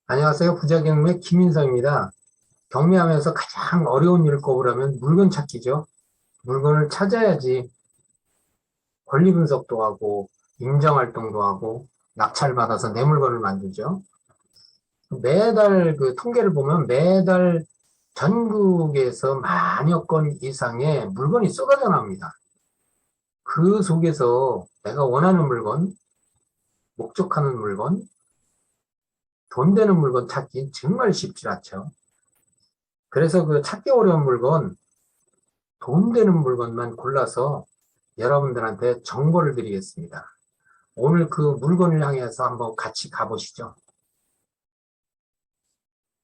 안녕하세요. 부자경매 김인성입니다. 경매하면서 가장 어려운 일을 꼽으라면 물건 찾기죠. 물건을 찾아야지 권리 분석도 하고, 인정 활동도 하고, 낙찰받아서 내 물건을 만들죠. 매달 그 통계를 보면 매달 전국에서 만여 건 이상의 물건이 쏟아져 나옵니다. 그 속에서 내가 원하는 물건, 목적하는 물건, 돈 되는 물건 찾기 정말 쉽지 않죠. 그래서 그 찾기 어려운 물건, 돈 되는 물건만 골라서 여러분들한테 정보를 드리겠습니다. 오늘 그 물건을 향해서 한번 같이 가보시죠.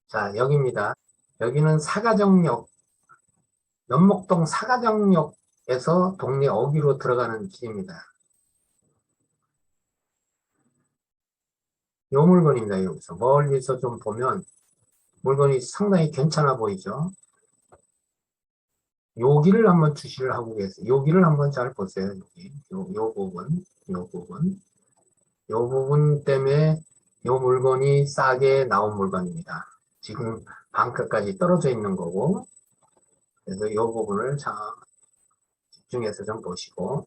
자, 여기입니다. 여기는 사가정역, 연목동 사가정역에서 동네 어귀로 들어가는 길입니다. 요 물건입니다. 여기서 멀리서 좀 보면 물건이 상당히 괜찮아 보이죠. 여기를 한번 주시를 하고 계세요. 여기를 한번 잘 보세요. 여기. 요 부분, 요 부분. 요 부분 때문에 요 물건이 싸게 나온 물건입니다. 지금 방크까지 떨어져 있는 거고, 그래서 이 부분을 자, 집중해서 좀 보시고,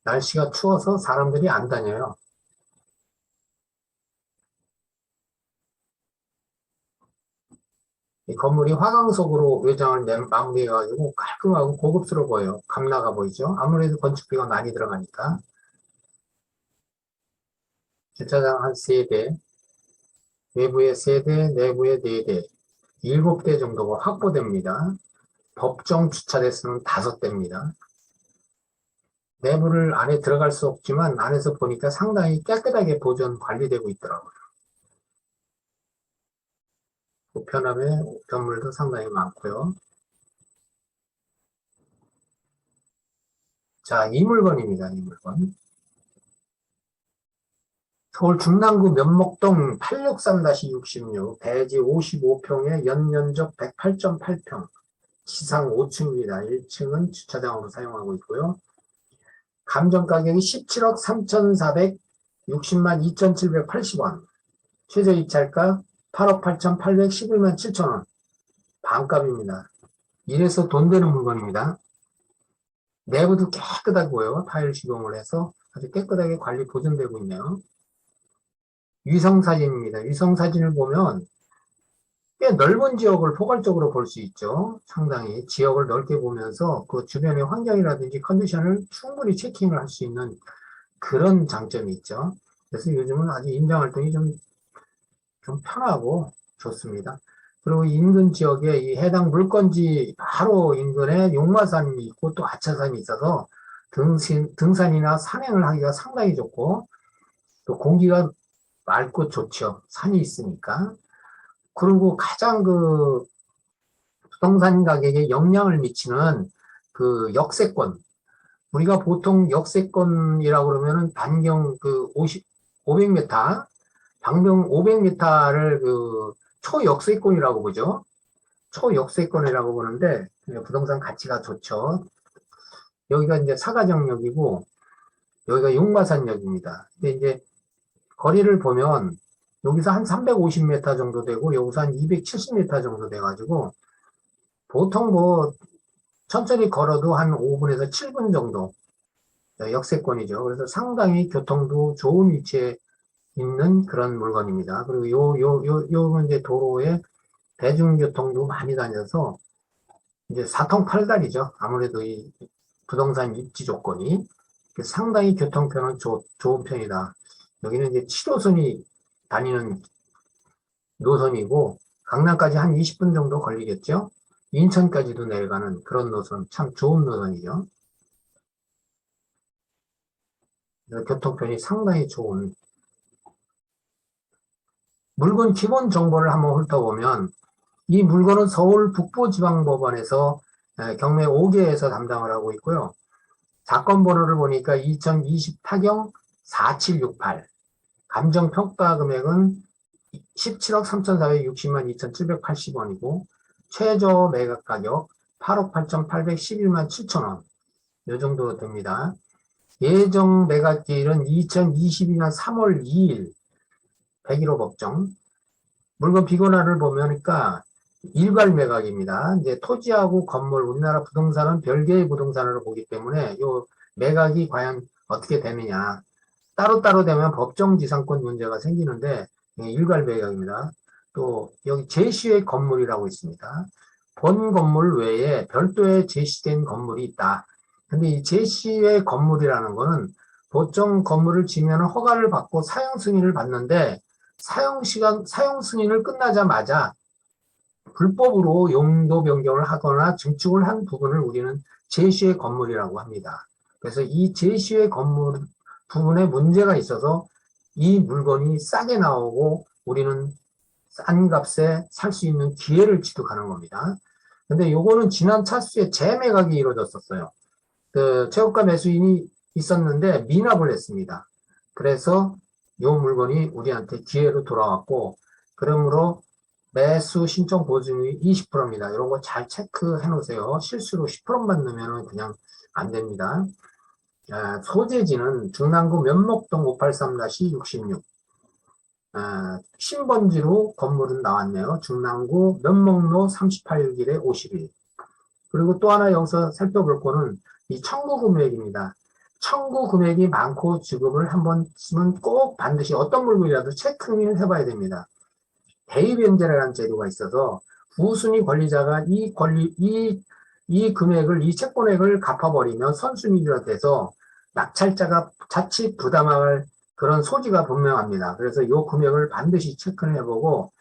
날씨가 추워서 사람들이 안 다녀요. 이 건물이 화강석으로 외장을 마무리해가지고 깔끔하고 고급스러워 보여요. 감나가 보이죠? 아무래도 건축비가 많이 들어가니까. 주차장 한 3대, 외부에 3대, 내부에 4대, 7대 정도가 확보됩니다. 법정 주차대수는 5대입니다. 내부를 안에 들어갈 수 없지만 안에서 보니까 상당히 깨끗하게 보존 관리되고 있더라고요. 우편함에 우편물도 상당히 많고요. 자, 이 물건입니다. 이 물건. 서울 중랑구 면목동 863-66 대지 55평에 연면적 108.8평 지상 5층입니다. 1층은 주차장으로 사용하고 있고요. 감정 가격이 17억 3,460만 2,780원. 최저 입찰가 8억 8,811만 7천원. 반값입니다. 이래서 돈 되는 물건입니다. 내부도 깨끗하고요. 타일 시공을 해서 아주 깨끗하게 관리 보존되고 있네요. 위성사진입니다. 위성사진을 보면 꽤 넓은 지역을 포괄적으로 볼 수 있죠. 상당히 지역을 넓게 보면서 그 주변의 환경이라든지 컨디션을 충분히 체킹을 할 수 있는 그런 장점이 있죠. 그래서 요즘은 아주 임장 활동이 좀 편하고 좋습니다. 그리고 인근 지역에 이 해당 물건지 바로 인근에 용마산이 있고 또 아차산이 있어서 등산이나 산행을 하기가 상당히 좋고 또 공기가 맑고 좋죠. 산이 있으니까. 그리고 가장 그 부동산 가격에 영향을 미치는 그 역세권. 우리가 보통 역세권이라고 그러면은 반경 그 500m, 방병 500m를 그 초역세권이라고 보죠. 초역세권이라고 보는데 부동산 가치가 좋죠. 여기가 이제 사가정역이고 여기가 용마산역입니다. 근데 이제 거리를 보면 여기서 한 350m 정도 되고 여기서 한 270m 정도 돼가지고 보통 뭐 천천히 걸어도 한 5분에서 7분 정도 역세권이죠. 그래서 상당히 교통도 좋은 위치에 있는 그런 물건입니다. 그리고 요는 이제 도로에 대중교통도 많이 다녀서 이제 사통팔달이죠. 아무래도 이 부동산 입지 조건이 상당히 교통편은 좋은 편이다. 여기는 이제 7호선이 다니는 노선이고 강남까지 한 20분 정도 걸리겠죠. 인천까지도 내려가는 그런 노선, 참 좋은 노선이죠. 교통편이 상당히 좋은 물건 기본 정보를 한번 훑어보면 이 물건은 서울 북부지방법원에서 경매 5개에서 담당을 하고 있고요. 사건 번호를 보니까 2020 타경 4768 감정평가 금액은 17억 3,460만 2,780원이고 최저 매각 가격 8억 8,811만 7천원. 요 정도 됩니다. 예정 매각기일은 2022년 3월 2일 101호 법정. 물건 비고나를 보면니까 일괄 매각입니다. 이제 토지하고 건물, 우리나라 부동산은 별개의 부동산으로 보기 때문에 요 매각이 과연 어떻게 되느냐. 따로따로 되면 법정지상권 문제가 생기는데 일괄 매각입니다. 또 여기 제시의 건물이라고 있습니다. 본 건물 외에 별도의 제시된 건물이 있다. 근데 이 제시의 건물이라는 거는 보통 건물을 지면 허가를 받고 사용 승인을 받는데 사용 승인을 끝나자마자 불법으로 용도 변경을 하거나 증축을 한 부분을 우리는 제시의 건물이라고 합니다. 그래서 이 제시의 건물 부분에 문제가 있어서 이 물건이 싸게 나오고 우리는 싼 값에 살 수 있는 기회를 취득하는 겁니다. 근데 요거는 지난 차수에 재매각이 이루어졌었어요. 그 최고가 매수인이 있었는데 미납을 했습니다. 그래서 요 물건이 우리한테 기회로 돌아왔고, 그러므로 매수 신청 보증이 20%입니다. 이런 거 잘 체크해 놓으세요. 실수로 10%만 넣으면 그냥 안 됩니다. 소재지는 중랑구 면목동 583-66. 신번지로 건물은 나왔네요. 중랑구 면목로 38길에 51. 그리고 또 하나 여기서 살펴볼 거는 이 청구 금액입니다. 청구 금액이 많고 지급을 한 번쯤은 꼭 반드시 어떤 물건이라도 체크를 해봐야 됩니다. 대의변제라는 제도가 있어서 우순위 권리자가 이 금액을, 이 채권액을 갚아버리면 선순위가 돼서 낙찰자가 자칫 부담할 그런 소지가 분명합니다. 그래서 이 금액을 반드시 체크를 해보고,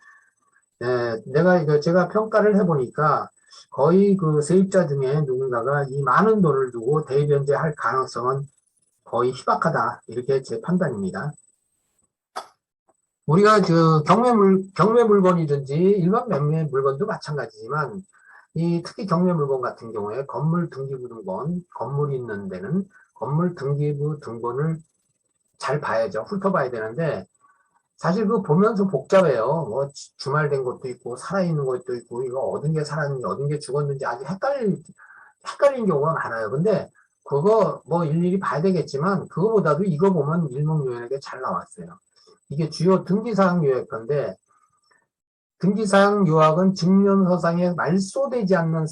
제가 평가를 해보니까 거의 그 세입자 중에 누군가가 이 많은 돈을 두고 대변제할 가능성은 거의 희박하다. 이렇게 제 판단입니다. 우리가 그 경매 물건이든지 일반 매매 물건도 마찬가지지만 특히 경매 물건 같은 경우에 건물 등기부 등본, 건물이 있는 데는 건물 등기부 등본을 잘 봐야죠. 훑어봐야 되는데 사실 그거 보면서 복잡해요. 뭐 주말된 것도 있고 살아있는 것도 있고 이거 어떤 게 살았는지 어떤 게 죽었는지 아주 헷갈리는 경우가 많아요. 근데 그거 뭐 일일이 봐야 되겠지만 그거보다도 이거 보면 일목요연하게 잘 나왔어요. 이게 주요 등기사항 요약인데, 등기사항 요약은 증명서상에 말소되지 않는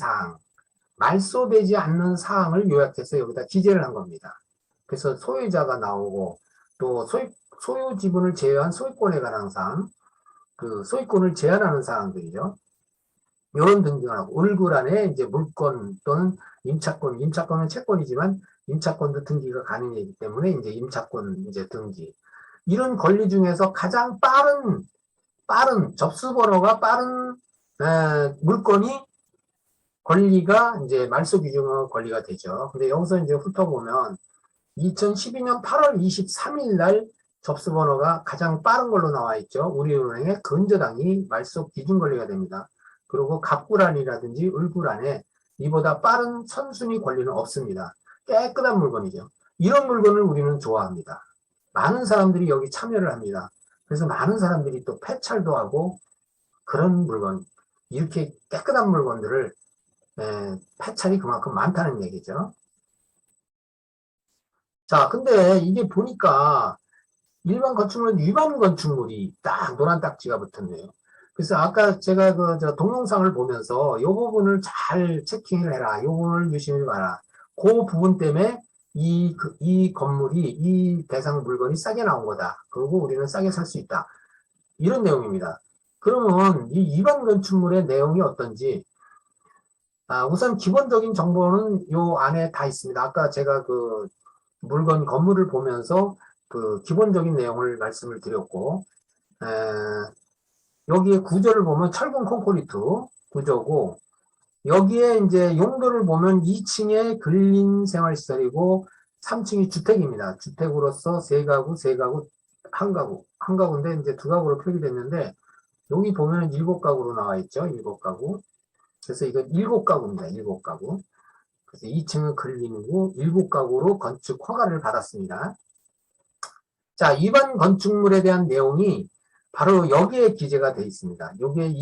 사항을 요약해서 여기다 기재를 한 겁니다. 그래서 소유자가 나오고 또 소유 지분을 제외한 소유권에 관한 사항, 그 소유권을 제한하는 사항들이죠. 이런 등등을 하고 얼굴 안에 이제 물권 또는 임차권은 채권이지만 임차권도 등기가 가능하기 때문에 이제 임차권 이제 등기. 이런 권리 중에서 가장 빠른 접수번호가 빠른 물건이 권리가 이제 말소 기준의 권리가 되죠. 근데 여기서 이제 훑어보면 2012년 8월 23일 날 접수번호가 가장 빠른 걸로 나와 있죠. 우리은행의 근저당이 말소 기준 권리가 됩니다. 그리고 갑구란이라든지 을구란에 이보다 빠른 선순위 권리는 없습니다. 깨끗한 물건이죠. 이런 물건을 우리는 좋아합니다. 많은 사람들이 여기 참여를 합니다. 그래서 많은 사람들이 또 폐찰도 하고 그런 물건, 이렇게 깨끗한 물건들을 폐찰이 그만큼 많다는 얘기죠. 자, 근데 이게 보니까 일반 건축물은 위반 건축물이 딱 노란 딱지가 붙었네요. 그래서 아까 제가 저 동영상을 보면서 이 부분을 잘 체킹을 해라. 이 부분을 유심히 봐라. 그 부분 때문에 이 건물이, 이 대상 물건이 싸게 나온 거다. 그리고 우리는 싸게 살 수 있다. 이런 내용입니다. 그러면 이 위반 건축물의 내용이 어떤지, 우선 기본적인 정보는 요 안에 다 있습니다. 아까 제가 그 건물을 보면서 그 기본적인 내용을 말씀을 드렸고, 여기에 구조를 보면 철근 콘크리트 구조고, 여기에 이제 용도를 보면 2층에 근린 생활시설이고 3층이 주택입니다. 주택으로서 세 가구, 한 가구인데 이제 두 가구로 표기됐는데 여기 보면 7가구로 나와 있죠. 7가구. 그래서 이건 7가구입니다. 7가구. 그래서 2층은 근린이고 7가구로 건축 허가를 받았습니다. 자, 위반 건축물에 대한 내용이 바로 여기에 기재가 되어 있습니다. 여기에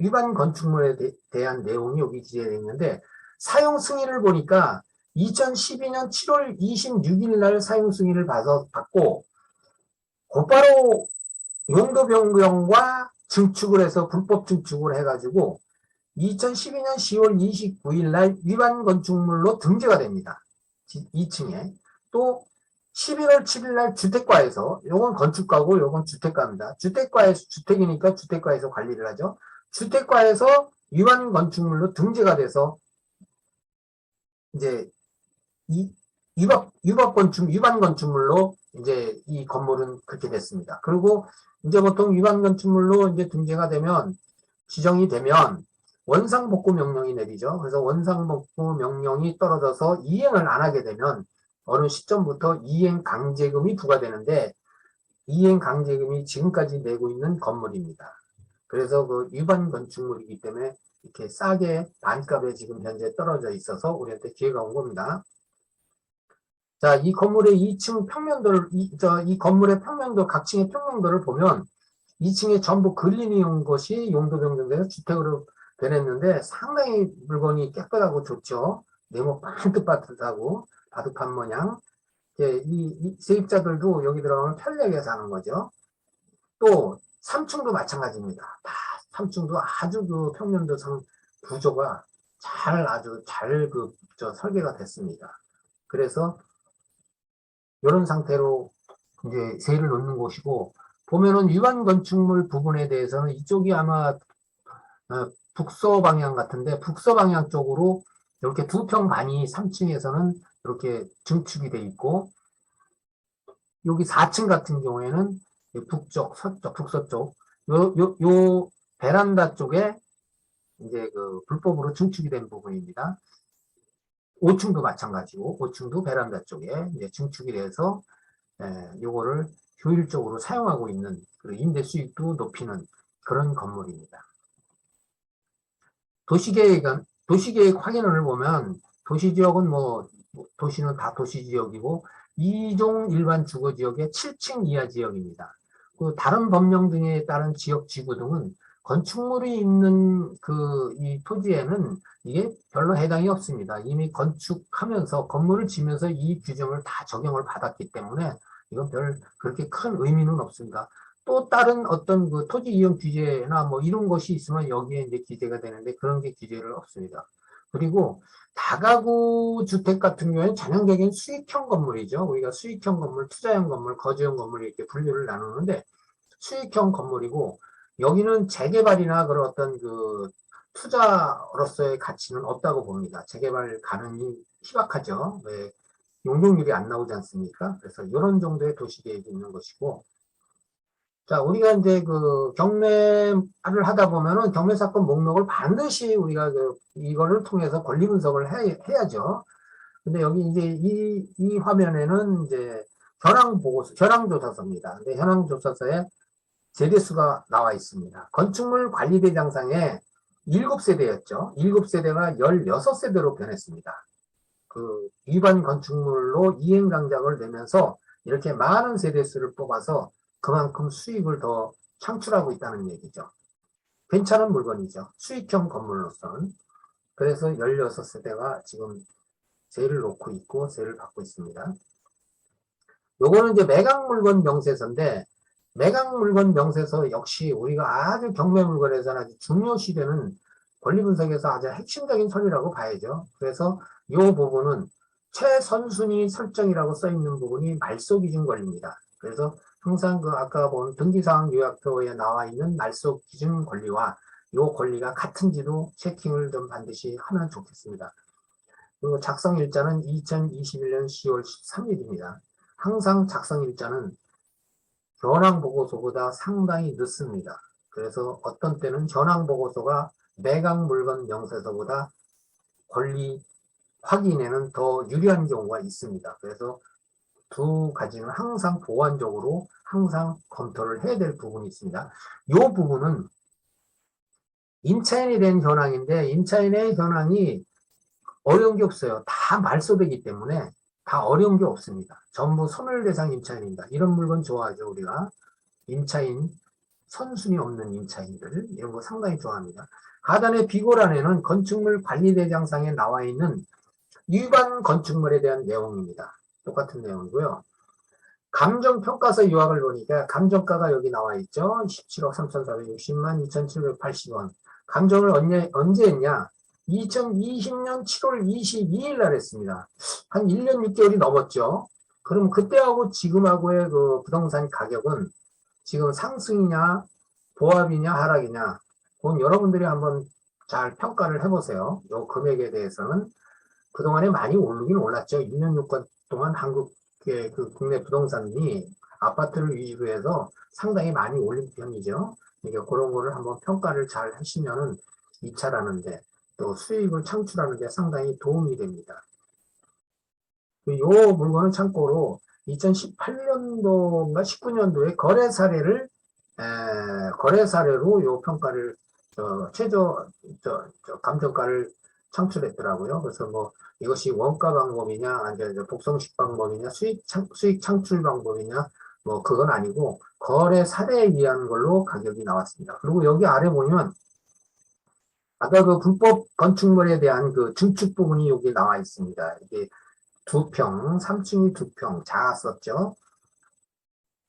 위반 건축물에 대한 내용이 여기 기재되어 있는데 사용 승인을 보니까 2012년 7월 26일 날 사용 승인을 받고 곧바로 용도 변경과 증축을 해서 불법 증축을 해가지고 2012년 10월 29일 날 위반 건축물로 등재가 됩니다. 2층에. 또 11월 7일 날 주택과에서, 요건 건축가고 요건 주택가입니다. 주택과에서, 주택이니까 주택과에서 관리를 하죠. 주택과에서 위반 건축물로 등재가 돼서 이제 위반 건축물로 이제 이 건물은 그렇게 됐습니다. 그리고 이제 보통 위반 건축물로 이제 등재가 되면 지정이 되면 원상복구 명령이 내리죠. 그래서 원상복구 명령이 떨어져서 이행을 안 하게 되면 어느 시점부터 이행 강제금이 부과되는데 이행 강제금이 지금까지 내고 있는 건물입니다. 그래서 그 위반 건축물이기 때문에 이렇게 싸게 반값에 지금 현재 떨어져 있어서 우리한테 기회가 온 겁니다. 자, 이 건물의 2층 평면도를, 이 건물의 평면도, 각 층의 평면도를 보면 2층에 전부 근린이 온 것이 용도 변경돼서 주택으로 변했는데 상당히 물건이 깨끗하고 좋죠. 네모 반듯반듯하고 바둑판 모양. 이 세입자들도 여기 들어가면 편리하게 사는 거죠. 또 3층도 마찬가지입니다. 다 3층도 아주 그 평면도상 구조가 아주 잘 설계가 됐습니다. 그래서 이런 상태로 이제 세를 놓는 곳이고, 보면은 위반 건축물 부분에 대해서는 이쪽이 아마 북서 방향 같은데, 북서 방향 쪽으로 이렇게 2평 반이 3층에서는 이렇게 증축이 돼 있고, 여기 4층 같은 경우에는 북쪽, 서쪽, 북서쪽, 요 베란다 쪽에 이제 그 불법으로 증축이 된 부분입니다. 5층도 마찬가지고, 5층도 베란다 쪽에 이제 증축이 돼서 요거를 효율적으로 사용하고 있는, 임대 수익도 높이는 그런 건물입니다. 도시계획 확인을 보면 도시지역은 도시는 다 도시지역이고 2종 일반 주거지역의 7층 이하 지역입니다. 그 다른 법령 등에 따른 지역 지구 등은 건축물이 있는 이 토지에는 이게 별로 해당이 없습니다. 이미 건축하면서 건물을 지면서 이 규정을 다 적용을 받았기 때문에 이건 그렇게 큰 의미는 없습니다. 또 다른 어떤 그 토지 이용 규제나 이런 것이 있으면 여기에 이제 기재가 되는데 그런 게 기재를 없습니다. 그리고 다가구 주택 같은 경우에는 전형적인 수익형 건물이죠. 우리가 수익형 건물, 투자형 건물, 거주형 건물 이렇게 분류를 나누는데 수익형 건물이고 여기는 재개발이나 그런 어떤 그 투자로서의 가치는 없다고 봅니다. 재개발 가능이 희박하죠. 왜 용적률이 안 나오지 않습니까? 그래서 이런 정도의 도시계획이 있는 것이고, 자, 우리가 이제 그 경매를 하다 보면은 경매 사건 목록을 반드시 우리가 이거를 통해서 권리 분석을 해야죠. 근데 여기 이제 이 화면에는 이제 현황조사서입니다. 근데 현황조사서에 세대수가 나와 있습니다. 건축물 관리대장상에 7세대였죠. 7세대가 16세대로 변했습니다. 그 위반 건축물로 이행강작을 내면서 이렇게 많은 세대수를 뽑아서 그만큼 수익을 더 창출하고 있다는 얘기죠. 괜찮은 물건이죠. 수익형 건물로서는. 그래서 16세대가 지금 세를 놓고 있고 세를 받고 있습니다. 요거는 이제 매각물건 명세서인데 매각물건 명세서 역시 우리가 아주 경매물건에서는 아주 중요시되는 권리분석에서 아주 핵심적인 서류라고 봐야죠. 그래서 이 부분은 최선순위 설정이라고 써있는 부분이 말소기준 권리입니다. 그래서 항상 아까 본 등기사항 요약표에 나와 있는 말소 기준 권리와 이 권리가 같은지도 체킹을 좀 반드시 하면 좋겠습니다. 그리고 작성일자는 2021년 10월 13일입니다. 항상 작성일자는 현황보고서보다 상당히 늦습니다. 그래서 어떤 때는 현황보고서가 매각물건 명세서보다 권리 확인에는 더 유리한 경우가 있습니다. 그래서 두 가지는 항상 보완적으로 항상 검토를 해야 될 부분이 있습니다. 이 부분은 임차인이 된 현황인데 임차인의 현황이 어려운 게 없어요. 다 말소되기 때문에 다 어려운 게 없습니다. 전부 소멸대상 임차인입니다. 이런 물건 좋아하죠, 우리가. 임차인 선순위 없는 임차인들, 이런 거 상당히 좋아합니다. 하단의 비고란에는 건축물 관리대장상에 나와 있는 일반 건축물에 대한 내용입니다. 똑같은 내용이고요. 감정평가서 유학을 보니까 감정가가 여기 나와 있죠. 17억 3,460만 2,780원. 감정을 언제 했냐? 2020년 7월 22일 날 했습니다. 한 1년 6개월이 넘었죠. 그럼 그때하고 지금하고의 그 부동산 가격은 지금 상승이냐, 보합이냐, 하락이냐, 그건 여러분들이 한번 잘 평가를 해보세요. 이 금액에 대해서는 그동안에 많이 오르긴 올랐죠. 1년 6개월 동안 한국의 그 국내 부동산이 아파트를 위주로 해서 상당히 많이 올린 편이죠. 그러니까 그런 거를 한번 평가를 잘 하시면은 입찰하는데 또 수익을 창출하는데 상당히 도움이 됩니다. 이 물건은 참고로 2018년도인가 19년도에 거래 사례로 요 평가를 최저 감정가를 창출했더라고요. 그래서 뭐 이것이 원가 방법이냐, 아니면 복성식 방법이냐, 수익 창출 방법이냐, 뭐 그건 아니고 거래 사례에 의한 걸로 가격이 나왔습니다. 그리고 여기 아래 보면 아까 그 불법 건축물에 대한 그 증축 부분이 여기 나와 있습니다. 이게 2평, 3층이 2평, 작았었죠.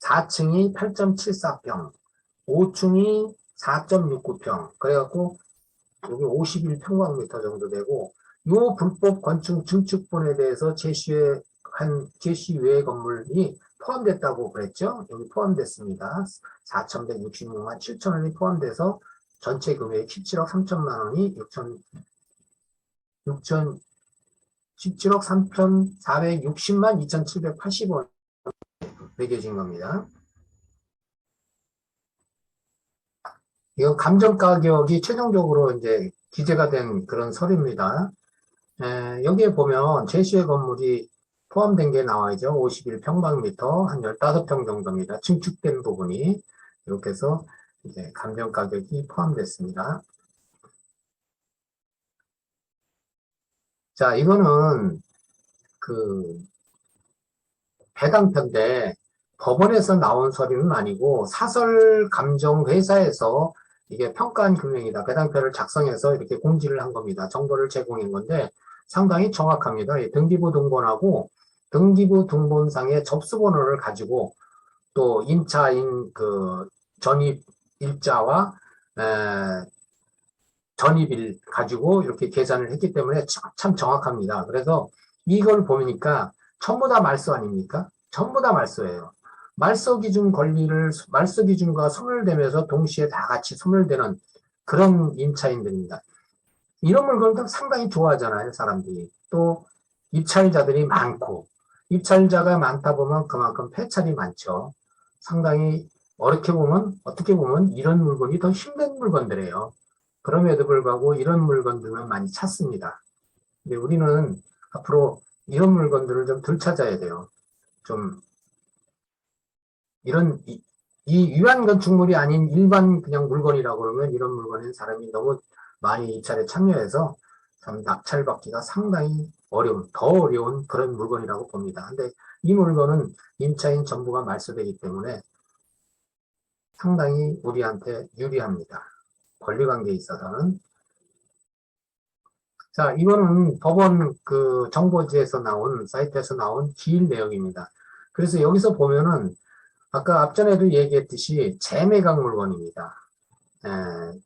4층이 8.74평, 5층이 4.69평. 그래갖고 여기 51평방미터 정도 되고, 요 불법 건축 증축분에 대해서 제시 외의 건물이 포함됐다고 그랬죠? 여기 포함됐습니다. 4,166만 7천원이 포함돼서 전체 금액 17억 3천만 원이 17억 3,460만 2,780원 매겨진 겁니다. 이거 감정 가격이 최종적으로 이제 기재가 된 그런 서류입니다. 여기에 보면 제시의 건물이 포함된 게 나와 있죠. 51평방미터, 한 15평 정도입니다. 증축된 부분이. 이렇게 해서 이제 감정 가격이 포함됐습니다. 자, 이거는 그 배당표인데 법원에서 나온 서류는 아니고 사설 감정 회사에서 이게 평가한 금액이다. 배당표를 작성해서 이렇게 공지를 한 겁니다. 정보를 제공한 건데 상당히 정확합니다. 등기부 등본하고 등기부 등본상의 접수번호를 가지고 또 임차인 그 전입 일자와 전입일 가지고 이렇게 계산을 했기 때문에 참 정확합니다. 그래서 이걸 보니까 전부 다 말소 아닙니까? 전부 다 말소예요. 말소 기준과 소멸되면서 동시에 다 같이 소멸되는 그런 임차인들입니다. 이런 물건을 상당히 좋아하잖아요, 사람들이. 또 입찰자들이 많고, 입찰자가 많다 보면 그만큼 폐찰이 많죠. 상당히 어떻게 보면 이런 물건이 더 힘든 물건들이에요. 그럼에도 불구하고 이런 물건들은 많이 찾습니다. 근데 우리는 앞으로 이런 물건들을 좀 덜 찾아야 돼요. 좀 이런 이 위반 건축물이 아닌 일반 그냥 물건이라고 그러면 이런 물건은 사람이 너무 많이 입찰에 참여해서 참 낙찰받기가 상당히 더 어려운 그런 물건이라고 봅니다. 근데 이 물건은 임차인 전부가 말소되기 때문에 상당히 우리한테 유리합니다. 권리관계에 있어서는. 자, 이거는 법원 그 정보지에서 사이트에서 나온 기일 내역입니다. 그래서 여기서 보면은 아까 앞전에도 얘기했듯이 재매각 물건입니다.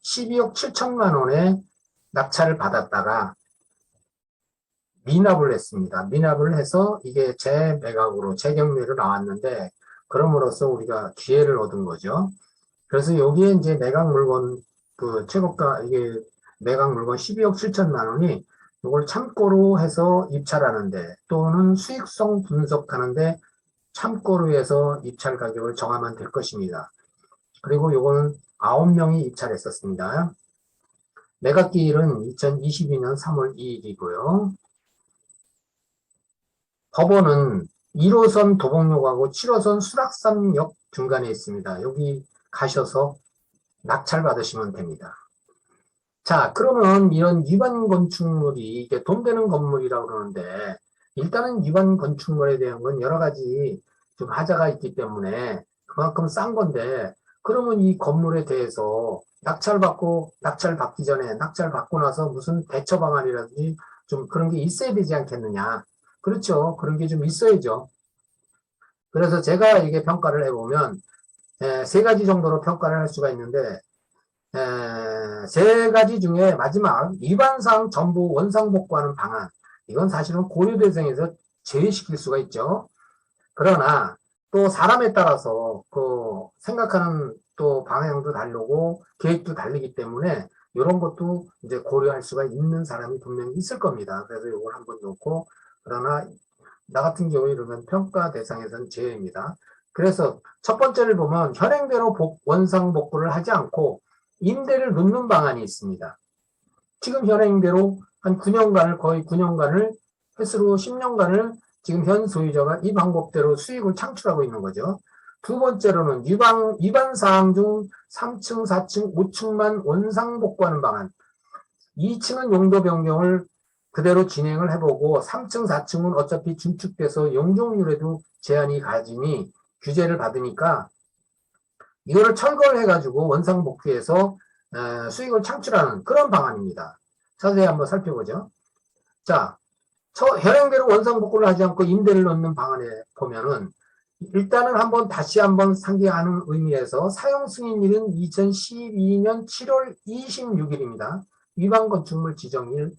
12억 7천만 원에 낙찰을 받았다가 미납을 했습니다. 미납을 해서 이게 재매각으로 재경매로 나왔는데 그럼으로써 우리가 기회를 얻은 거죠. 그래서 여기에 이제 매각 물건 그 최고가 이게 매각 물건 12억 7천만 원이 이걸 참고로 해서 입찰하는데 또는 수익성 분석하는데 참고로 해서 입찰 가격을 정하면 될 것입니다. 그리고 요거는 9명이 입찰했었습니다. 매각기일은 2022년 3월 2일이고요. 법원은 1호선 도봉역하고 7호선 수락산역 중간에 있습니다. 여기 가셔서 낙찰 받으시면 됩니다. 자, 그러면 이런 위반 건축물이 이게 돈 되는 건물이라고 그러는데 일단은 위반 건축물에 대한 건 여러 가지 좀 하자가 있기 때문에 그만큼 싼 건데 그러면 이 건물에 대해서 낙찰받기 전에 낙찰받고 나서 무슨 대처 방안이라든지 좀 그런 게 있어야 되지 않겠느냐. 그렇죠. 그런 게 좀 있어야죠. 그래서 제가 이게 평가를 해보면 세 가지 정도로 평가를 할 수가 있는데 세 가지 중에 마지막 위반사항 전부 원상복구하는 방안, 이건 사실은 고려 대상에서 제외시킬 수가 있죠. 그러나 또 사람에 따라서 그 생각하는 또 방향도 다르고 계획도 다르기 때문에 이런 것도 이제 고려할 수가 있는 사람이 분명히 있을 겁니다. 그래서 이걸 한번 놓고, 그러나 나 같은 경우에 이러면 평가 대상에서는 제외입니다. 그래서 첫 번째를 보면 현행대로 원상복구를 하지 않고 임대를 놓는 방안이 있습니다. 지금 현행대로 한 9년간을, 거의 9년간을, 횟수로 10년간을 지금 현 소유자가 이 방법대로 수익을 창출하고 있는 거죠. 두 번째로는 위반 사항 중 3층, 4층, 5층만 원상복구하는 방안. 2층은 용도 변경을 그대로 진행을 해보고 3층, 4층은 어차피 중축돼서 용적률에도 제한이 가지니 규제를 받으니까 이거를 철거를 해가지고 원상복구해서 수익을 창출하는 그런 방안입니다. 자세히 한번 살펴보죠. 자, 현행대로 원상복구를 하지 않고 임대를 넣는 방안에 보면은 일단은 다시 한번 상기하는 의미에서 사용 승인일은 2012년 7월 26일입니다. 위반 건축물 지정일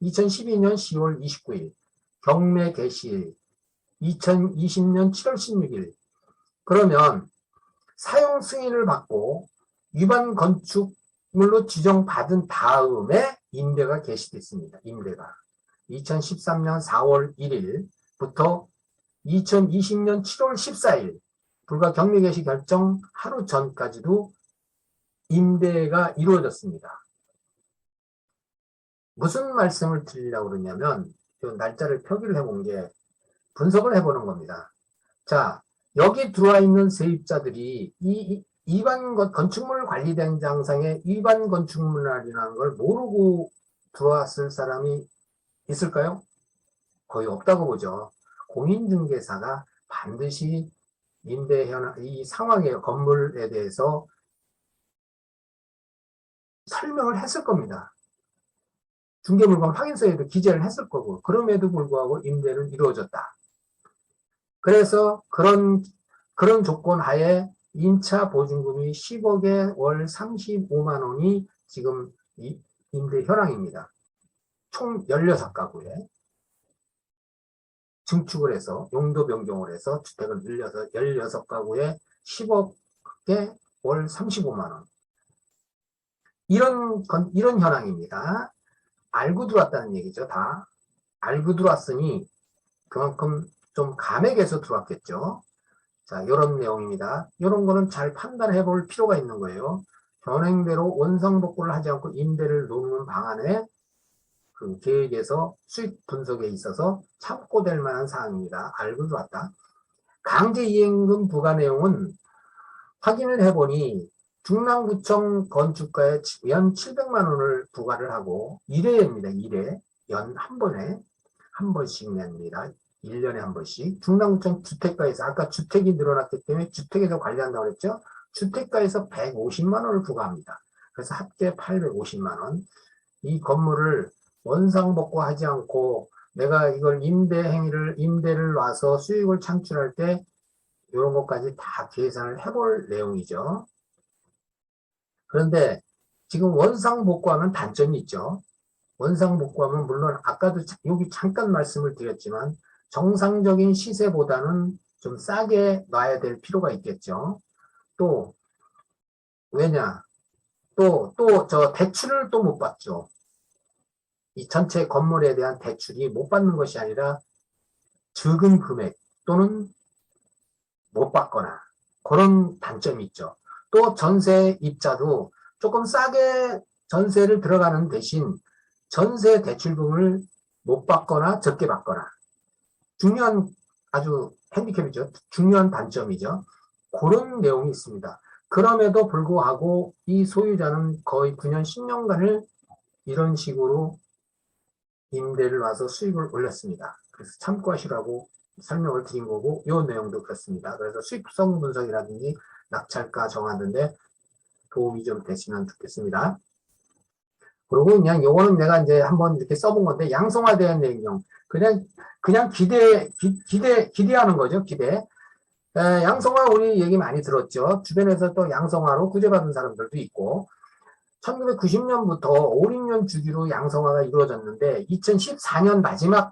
2012년 10월 29일, 경매 개시일 2020년 7월 16일. 그러면 사용 승인을 받고 위반 건축물로 지정받은 다음에 임대가 개시됐습니다. 임대가 2013년 4월 1일부터 2020년 7월 14일, 불과 경매 개시 결정 하루 전까지도 임대가 이루어졌습니다. 무슨 말씀을 드리려고 그러냐면, 날짜를 표기를 해본 게 분석을 해보는 겁니다. 자, 여기 들어와 있는 세입자들이 건축물 관리대장상의 위반 건축물이라는 걸 모르고 들어왔을 사람이 있을까요? 거의 없다고 보죠. 공인중개사가 반드시 이 상황의 건물에 대해서 설명을 했을 겁니다. 중개물건 확인서에도 기재를 했을 거고, 그럼에도 불구하고 임대는 이루어졌다. 그래서 그런 조건 하에 임차 보증금이 10억에 월 35만 원이 지금 임대 현황입니다. 총 16가구에 증축을 해서 용도 변경을 해서 주택을 늘려서 16가구에 10억에 월 35만 원. 이런 현황입니다. 알고 들어왔다는 얘기죠. 다 알고 들어왔으니 그만큼 좀 감액해서 들어왔겠죠. 자, 이런 내용입니다. 이런 거는 잘 판단해 볼 필요가 있는 거예요. 현행대로 원상복구를 하지 않고 임대를 놓는 방안에 그 계획에서 수익 분석에 있어서 참고될 만한 사항입니다. 알고 들어왔다. 강제이행금 부과 내용은 확인을 해보니 중랑구청 건축가에 연 700만 원을 부과를 하고 1회입니다. 1회. 연 한 번씩 냅니다. 1년에 한 번씩. 중랑구청 주택가에서, 아까 주택이 늘어났기 때문에 주택에서 관리한다고 그랬죠. 주택가에서 150만 원을 부과합니다. 그래서 합계 850만 원. 이 건물을 원상복구하지 않고 내가 이걸 임대를 놔서 수익을 창출할 때 이런 것까지 다 계산을 해볼 내용이죠. 그런데 지금 원상복구하면 단점이 있죠. 원상복구하면 물론 아까도 여기 잠깐 말씀을 드렸지만 정상적인 시세보다는 좀 싸게 놔야 될 필요가 있겠죠. 또 왜냐? 또 저 대출을 또 못 받죠. 이 전체 건물에 대한 대출이 못 받는 것이 아니라 적은 금액 또는 못 받거나 그런 단점이 있죠. 또 전세입자도 조금 싸게 전세를 들어가는 대신 전세 대출금을 못 받거나 적게 받거나 중요한 아주 핸디캡이죠. 중요한 단점이죠. 그런 내용이 있습니다. 그럼에도 불구하고 이 소유자는 거의 9년, 10년간을 이런 식으로 임대를 와서 수익을 올렸습니다. 그래서 참고하시라고 설명을 드린 거고 이 내용도 그렇습니다. 그래서 수익성 분석이라든지 낙찰가 정하는데 도움이 좀 되시면 좋겠습니다. 그리고 그냥 요거는 내가 이제 한번 이렇게 써본 건데, 양성화된 내용. 그냥 기대하는 거죠, 기대. 양성화 우리 얘기 많이 들었죠. 주변에서 또 양성화로 구제받은 사람들도 있고, 1990년부터 5, 6년 주기로 양성화가 이루어졌는데, 2014년 마지막으로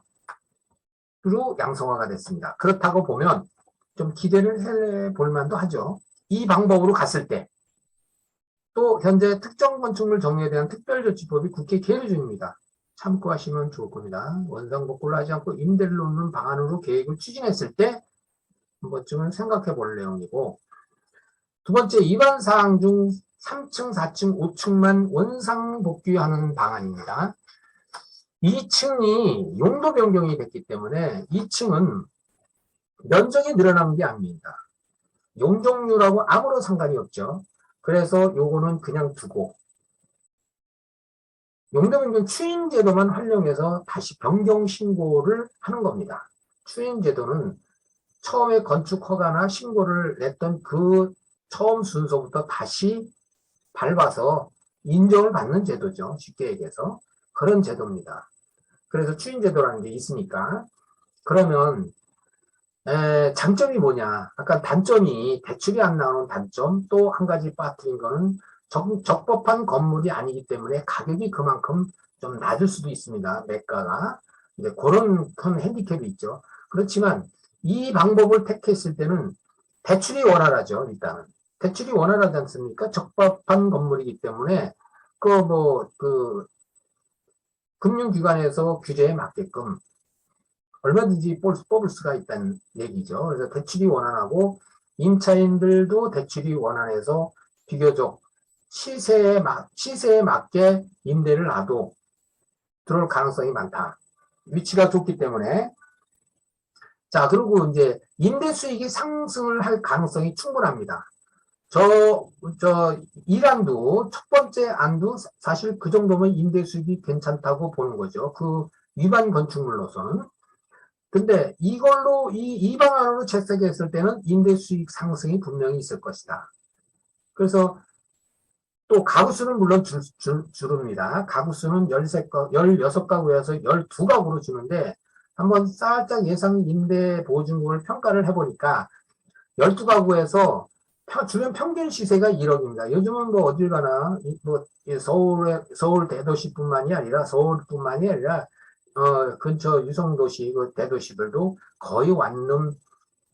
양성화가 됐습니다. 그렇다고 보면 좀 기대를 해볼 만도 하죠. 이 방법으로 갔을 때, 또 현재 특정 건축물 정리에 대한 특별조치법이 국회 계류 중입니다. 참고하시면 좋을 겁니다. 원상복구를 하지 않고 임대를 놓는 방안으로 계획을 추진했을 때 한 번쯤은 생각해 볼 내용이고, 두 번째, 위반 사항 중 3층, 4층, 5층만 원상복귀하는 방안입니다. 2층이 용도 변경이 됐기 때문에 2층은 면적이 늘어나는 게 아닙니다. 용적률하고 아무런 상관이 없죠. 그래서 요거는 그냥 두고 용도 변경 추인 제도만 활용해서 다시 변경 신고를 하는 겁니다. 추인 제도는 처음에 건축 허가나 신고를 냈던 그 처음 순서부터 다시 밟아서 인정을 받는 제도죠. 쉽게 얘기해서. 그런 제도입니다. 그래서 추인 제도라는 게 있으니까. 그러면 장점이 뭐냐? 아까 단점이 대출이 안 나오는 단점, 또 한 가지 빠뜨린 거는 적법한 건물이 아니기 때문에 가격이 그만큼 좀 낮을 수도 있습니다. 매가가. 이제 그런 큰 핸디캡이 있죠. 그렇지만 이 방법을 택했을 때는 대출이 원활하죠. 일단은. 대출이 원활하지 않습니까? 적법한 건물이기 때문에 그 금융기관에서 규제에 맞게끔 얼마든지 뽑을 수가 있다는 얘기죠. 그래서 대출이 원활하고 임차인들도 대출이 원활해서 비교적 시세에 맞게 임대를 놔도 들어올 가능성이 많다. 위치가 좋기 때문에. 자, 그리고 이제 임대 수익이 상승을 할 가능성이 충분합니다. 저 1안도, 첫 번째 안도 사실 그 정도면 임대 수익이 괜찮다고 보는 거죠. 그 위반 건축물로서는. 근데 이걸로 이 방안으로 채색했을 때는 임대 수익 상승이 분명히 있을 것이다. 그래서 또 가구 수는 물론 줄입니다. 가구 수는 16가구에서 12가구로 주는데 한번 살짝 예상 임대 보증금을 평가를 해보니까 12가구에서 주변 평균 시세가 1억입니다. 요즘은 뭐 어딜 가나 뭐 서울 대도시뿐만이 아니라 서울뿐만이 아니라 근처 유성도시 그 대도시들도 거의 완룸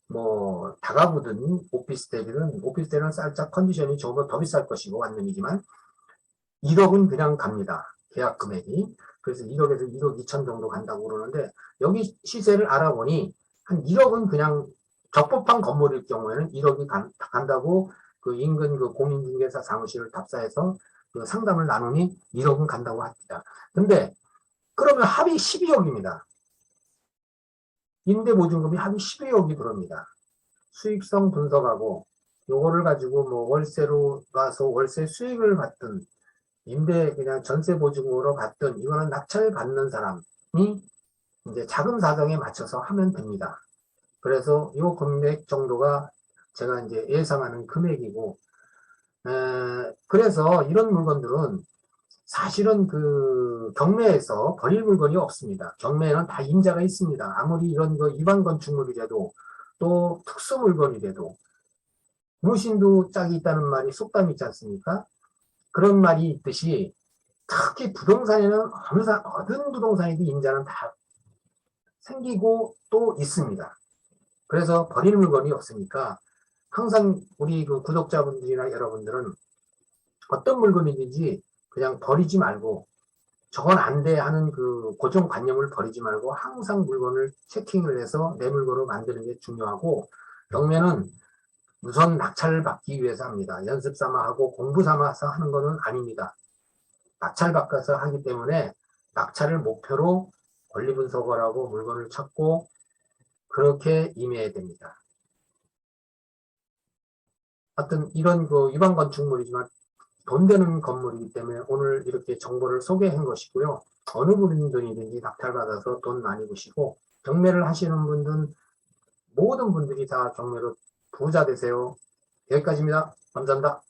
뭐 다가구든 오피스텔은 살짝 컨디션이 조금 더 비쌀 것이고 완룸이지만 1억은 그냥 갑니다. 계약 금액이. 그래서 1억에서 1억 2천 정도 간다고 그러는데 여기 시세를 알아보니 한 1억은 그냥 적법한 건물일 경우에는 1억이 간다고 그 인근 그 공인중개사 사무실을 답사해서 그 상담을 나누니 1억은 간다고 합니다. 근데 그러면 합이 12억입니다. 임대보증금이 합이 12억이 들어옵니다. 수익성 분석하고 요거를 가지고 뭐 월세로 가서 월세 수익을 받든 임대 그냥 전세 보증으로 받든 이거는 낙찰 받는 사람이 이제 자금 사정에 맞춰서 하면 됩니다. 그래서 요 금액 정도가 제가 이제 예상하는 금액이고, 그래서 이런 물건들은 사실은 그 경매에서 버릴 물건이 없습니다. 경매에는 다 임자가 있습니다. 아무리 이런 거 일반 건축물이라도 또 특수 물건이라도 무신도 짝이 있다는 말이 속담이 있지 않습니까? 그런 말이 있듯이 특히 부동산에는 어느 부동산이든 임자는 다 생기고 또 있습니다. 그래서 버릴 물건이 없으니까 항상 우리 그 구독자분들이나 여러분들은 어떤 물건이든지 그냥 버리지 말고 저건 안 돼 하는 그 고정관념을 버리지 말고 항상 물건을 체킹을 해서 내 물건을 만드는 게 중요하고 경매는 우선 낙찰을 받기 위해서 합니다. 연습 삼아 하고 공부 삼아서 하는 거는 아닙니다. 낙찰 받아서 하기 때문에 낙찰을 목표로 권리분석을 하고 물건을 찾고 그렇게 임해야 됩니다. 하여튼 이런 그 일반 건축물이지만 돈 되는 건물이기 때문에 오늘 이렇게 정보를 소개한 것이고요. 어느 분들이든지 낙찰받아서 돈 많이 버시고 경매를 하시는 분들은 모든 분들이 다 경매로 부자 되세요. 여기까지입니다. 감사합니다.